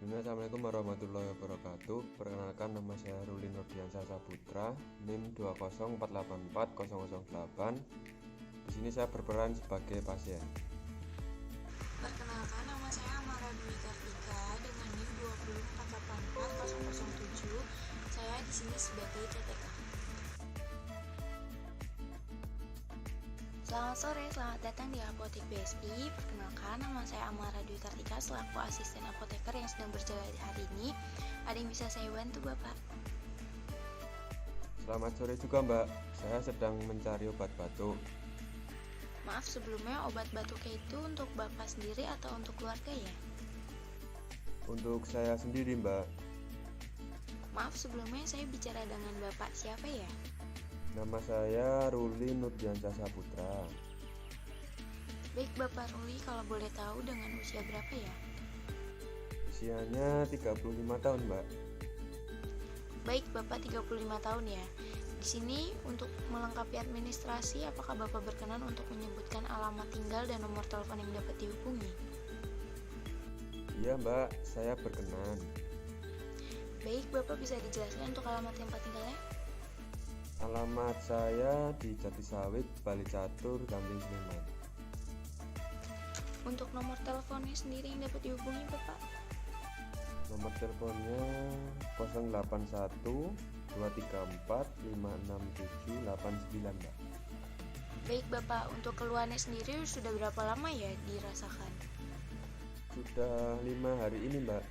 Assalamualaikum warahmatullahi wabarakatuh. Perkenalkan, nama saya Ruli Nurdiansyah Saputra, NIM 204844008. Di sini saya berperan sebagai pasien. Perkenalkan, nama saya Amara Dwi Kartika dengan NIM 204844007. Saya di sini sebagai CTK. Selamat sore, selamat datang di Apotek BSI. Perkenalkan, nama saya Amara Dwi Kartika selaku asisten apoteker yang sedang berjalan hari ini. Ada yang bisa saya bantu, Bapak? Selamat sore juga, Mbak. Saya sedang mencari obat batuk. Maaf sebelumnya, obat batuknya itu untuk Bapak sendiri atau untuk keluarga ya? Untuk saya sendiri, Mbak. Maaf sebelumnya, saya bicara dengan Bapak siapa ya? Nama saya Ruli Nurdiansyah Saputra. Baik Bapak Ruli, kalau boleh tahu dengan usia berapa ya? Usianya 35 tahun, Mbak. Baik Bapak 35 tahun ya. Di sini untuk melengkapi administrasi, apakah Bapak berkenan untuk menyebutkan alamat tinggal dan nomor telepon yang dapat dihubungi? Iya, Mbak, saya berkenan. Baik, Bapak bisa dijelaskan untuk alamat tempat tinggalnya? Alamat saya di Jatisawit, Bali Catur, Gamping Sleman. Untuk nomor teleponnya sendiri yang dapat dihubungi Bapak? Nomor teleponnya 081 234 567 89, Mbak. Baik Bapak, untuk keluhannya sendiri sudah berapa lama ya dirasakan? Sudah 5 hari ini, Mbak.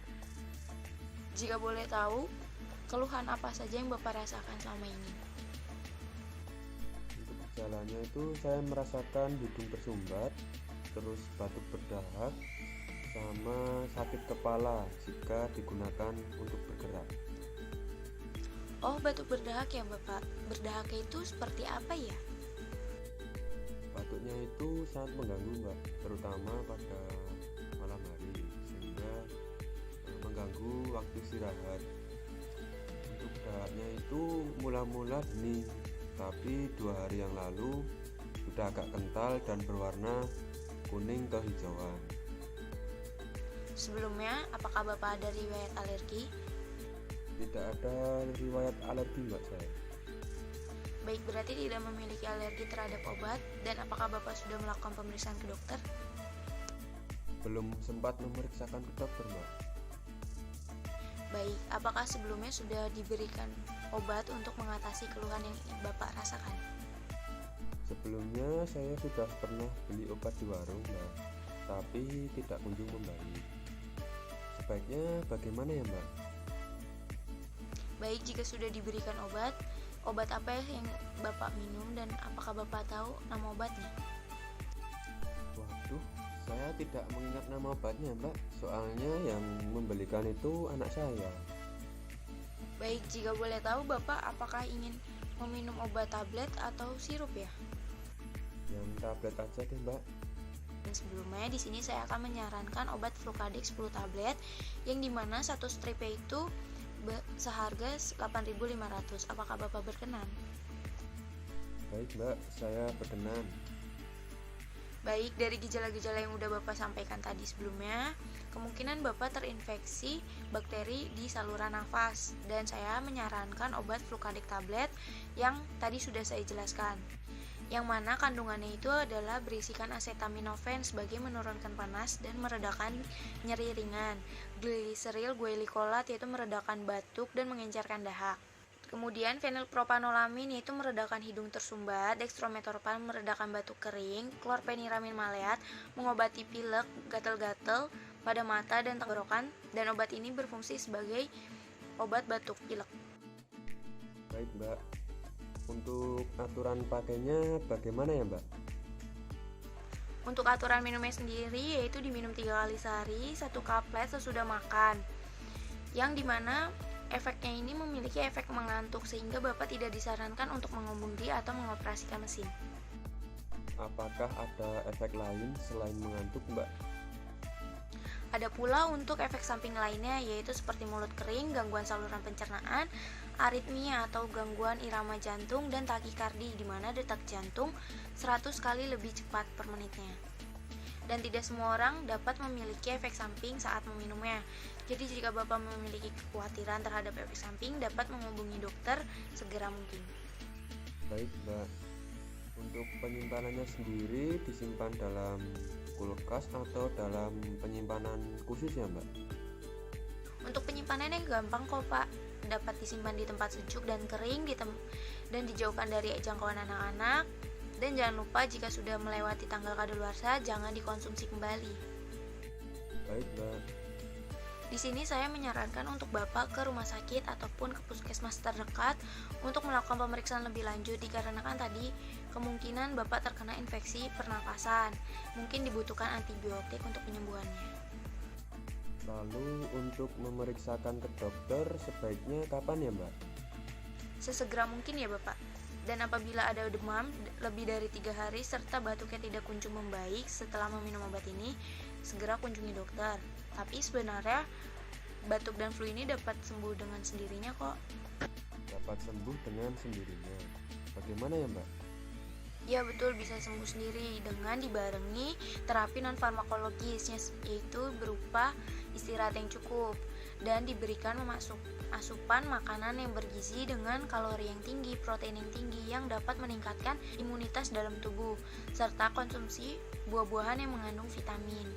Jika boleh tahu, keluhan apa saja yang Bapak rasakan selama ini? Untuk gejalanya itu saya merasakan hidung tersumbat, terus batuk berdahak, sama sakit kepala jika digunakan untuk bergerak. Oh, batuk berdahak ya Bapak. Berdahaknya itu seperti apa ya? Batuknya itu sangat mengganggu, Mbak, terutama pada malam hari, sehingga mengganggu waktu istirahat. Untuk dahaknya itu mula-mula bening, tapi 2 hari yang lalu sudah agak kental dan berwarna kuning kehijauan. Sebelumnya, apakah Bapak ada riwayat alergi? Tidak ada riwayat alergi, Mbak, saya. Baik, berarti tidak memiliki alergi terhadap obat. Dan apakah Bapak sudah melakukan pemeriksaan ke dokter? Belum sempat memeriksakan ke dokter, Mbak. Baik, apakah sebelumnya sudah diberikan obat untuk mengatasi keluhan yang Bapak rasakan? Sebelumnya saya sudah pernah beli obat di warung, Mbak, tapi tidak kunjung membaik. Sebaiknya bagaimana ya, Mbak? Baik, jika sudah diberikan obat apa yang Bapak minum dan apakah Bapak tahu nama obatnya? Waduh, saya tidak mengingat nama obatnya, Mbak. Soalnya yang membelikan itu anak saya. Baik, jika boleh tahu Bapak apakah ingin meminum obat tablet atau sirup ya? Yang tablet aja deh, Mbak. Dan sebelumnya di sini saya akan menyarankan obat Flucadex 10 tablet yang dimana satu stripnya itu seharga 8.500. Apakah Bapak berkenan? Baik, Mbak, saya berkenan. Baik, dari gejala-gejala yang udah Bapak sampaikan tadi sebelumnya, kemungkinan Bapak terinfeksi bakteri di saluran nafas dan saya menyarankan obat Flucadex tablet yang tadi sudah saya jelaskan. Yang mana kandungannya itu adalah berisikan acetaminophen sebagai menurunkan panas dan meredakan nyeri ringan, gliseril guailicolat yaitu meredakan batuk dan mengencerkan dahak. Kemudian fenilpropanolamin yaitu meredakan hidung tersumbat, dextromethorphan meredakan batuk kering, klorpeniramin maleat mengobati pilek, gatal-gatal pada mata dan tenggorokan, dan obat ini berfungsi sebagai obat batuk pilek. Baik, Mbak. Untuk aturan pakainya bagaimana ya, Mbak? Untuk aturan minumnya sendiri yaitu diminum 3 kali sehari, 1 kaplet sesudah makan. Yang dimana efeknya ini memiliki efek mengantuk sehingga Bapak tidak disarankan untuk mengemudi atau mengoperasikan mesin. Apakah ada efek lain selain mengantuk, Mbak? Ada pula untuk efek samping lainnya yaitu seperti mulut kering, gangguan saluran pencernaan, aritmia atau gangguan irama jantung dan takikardi di mana detak jantung 100 kali lebih cepat per menitnya. dan tidak semua orang dapat memiliki efek samping saat meminumnya. Jadi jika Bapak memiliki kekhawatiran terhadap efek samping, dapat menghubungi dokter segera mungkin. Baik, Mbak. Untuk penyimpanannya sendiri disimpan dalam kulkas atau dalam penyimpanan khusus ya, Mbak? Untuk penyimpanannya gampang kok, Pak. Dapat disimpan di tempat sejuk dan kering dan dijauhkan dari jangkauan anak-anak. Dan jangan lupa jika sudah melewati tanggal kadaluarsa jangan dikonsumsi kembali. Baik, Mbak. Di sini saya menyarankan untuk Bapak ke rumah sakit ataupun ke puskesmas terdekat untuk melakukan pemeriksaan lebih lanjut dikarenakan tadi kemungkinan Bapak terkena infeksi pernapasan. Mungkin dibutuhkan antibiotik untuk penyembuhannya. Lalu untuk memeriksakan ke dokter sebaiknya kapan ya, Mbak? Sesegera mungkin ya, Bapak. Dan apabila ada demam lebih dari 3 hari serta batuknya tidak kunjung membaik setelah meminum obat ini, segera kunjungi dokter. Tapi sebenarnya batuk dan flu ini dapat sembuh dengan sendirinya kok. Dapat sembuh dengan sendirinya. Bagaimana ya, Mbak? Ya betul, bisa sembuh sendiri dengan dibarengi terapi non-farmakologis, yaitu berupa istirahat yang cukup dan diberikan asupan makanan yang bergizi dengan kalori yang tinggi, protein yang tinggi yang dapat meningkatkan imunitas dalam tubuh, serta konsumsi buah-buahan yang mengandung vitamin.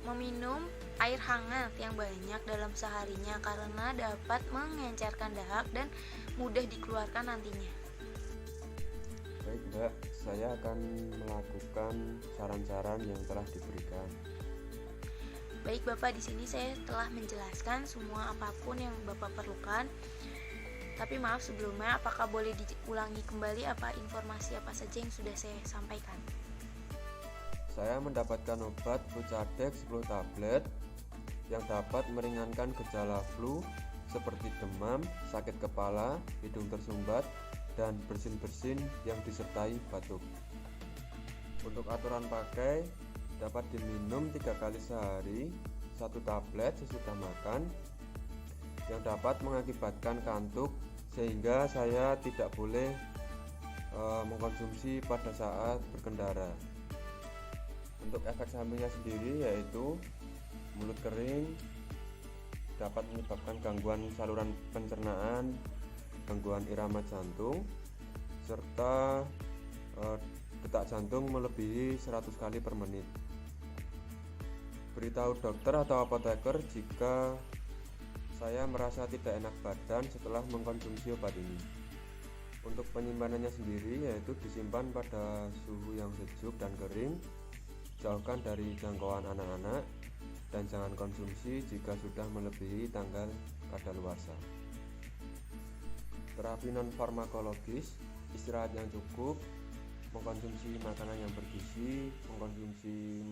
Meminum air hangat yang banyak dalam seharinya karena dapat mengencerkan dahak dan mudah dikeluarkan nantinya. Baik, Mbak, saya akan melakukan saran-saran yang telah diberikan. Baik Bapak, di sini saya telah menjelaskan semua apapun yang Bapak perlukan. Tapi maaf sebelumnya, apakah boleh diulangi kembali informasi apa saja yang sudah saya sampaikan? Saya mendapatkan obat Flucadex 10 tablet yang dapat meringankan gejala flu seperti demam, sakit kepala, hidung tersumbat, dan bersin-bersin yang disertai batuk. Untuk aturan pakai, dapat diminum 3 kali sehari, 1 tablet sesudah makan, yang dapat mengakibatkan kantuk sehingga saya tidak boleh mengkonsumsi pada saat berkendara. Untuk efek sampingnya sendiri yaitu mulut kering, dapat menyebabkan gangguan saluran pencernaan, gangguan irama jantung, serta detak jantung melebihi 100 kali per menit. Beritahu dokter atau apoteker jika saya merasa tidak enak badan setelah mengkonsumsi obat ini. Untuk penyimpanannya sendiri yaitu disimpan pada suhu yang sejuk dan kering, jauhkan dari jangkauan anak-anak, dan jangan konsumsi jika sudah melebihi tanggal kadaluarsa. Terapi non-farmakologis, istirahat yang cukup, mengkonsumsi makanan yang bergizi, mengkonsumsi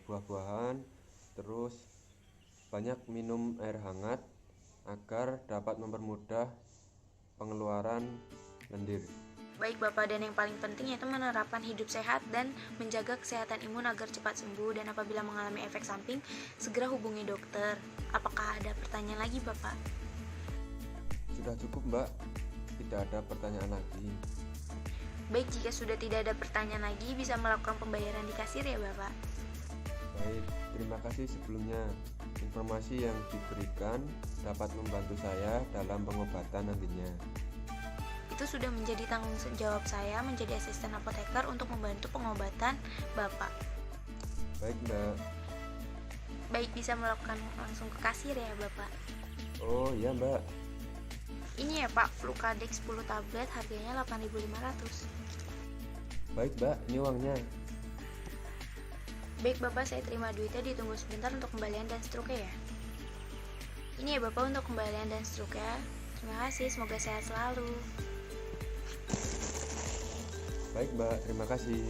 buah-buahan, terus banyak minum air hangat agar dapat mempermudah pengeluaran lendir. Baik Bapak, dan yang paling penting yaitu menerapkan hidup sehat dan menjaga kesehatan imun agar cepat sembuh, dan apabila mengalami efek samping segera hubungi dokter. Apakah ada pertanyaan lagi Bapak? Sudah cukup, Mbak, tidak ada pertanyaan lagi. Baik, jika sudah tidak ada pertanyaan lagi bisa melakukan pembayaran di kasir ya Bapak. Baik, terima kasih sebelumnya. Informasi yang diberikan dapat membantu saya dalam pengobatan nantinya. Itu sudah menjadi tanggung jawab saya menjadi asisten apoteker untuk membantu pengobatan Bapak. Baik, Mbak. Baik, bisa melakukan langsung ke kasir ya Bapak. Oh iya, Mbak. Ini ya Pak, Flucadex 10 tablet harganya 8.500. Baik, Mbak, ini uangnya. Baik Bapak, saya terima duitnya, ditunggu sebentar untuk kembalian dan struknya ya. Ini ya Bapak untuk kembalian dan struknya. Terima kasih, semoga sehat selalu. Baik, Mbak, terima kasih.